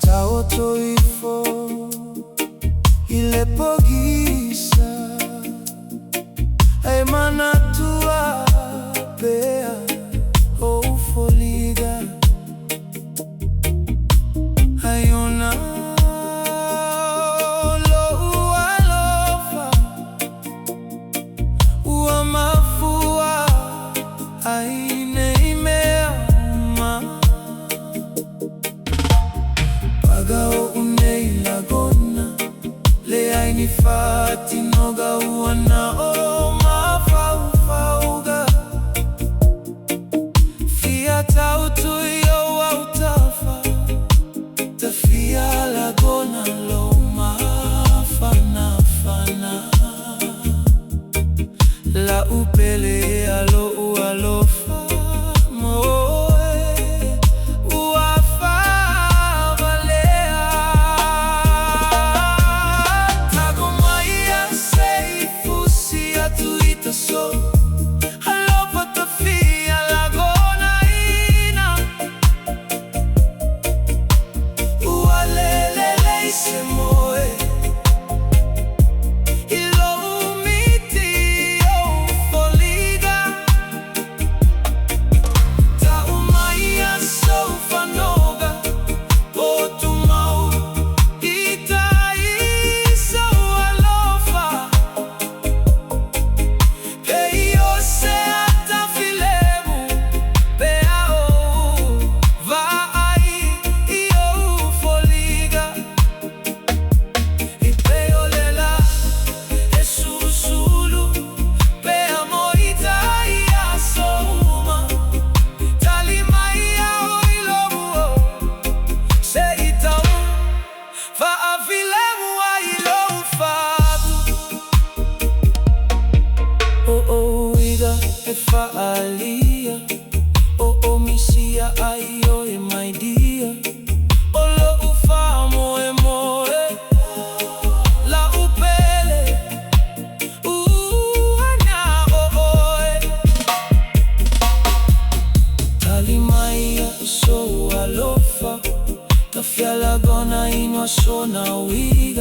Taoto ifo ile Pogisa ai manatua pea o foliga ayona lo alofa ua mafua aine imeama pagao unei lagona le aini fati noga uana o mafauga fia tautu yo autafa tafia lagona lo mafana la upele alo ualofa Faalia, o misia ayo e my dear. Olo ufa moe moe, la upele, hanya oe. Talimaya so alofa, tafia lagona inwa so na wi.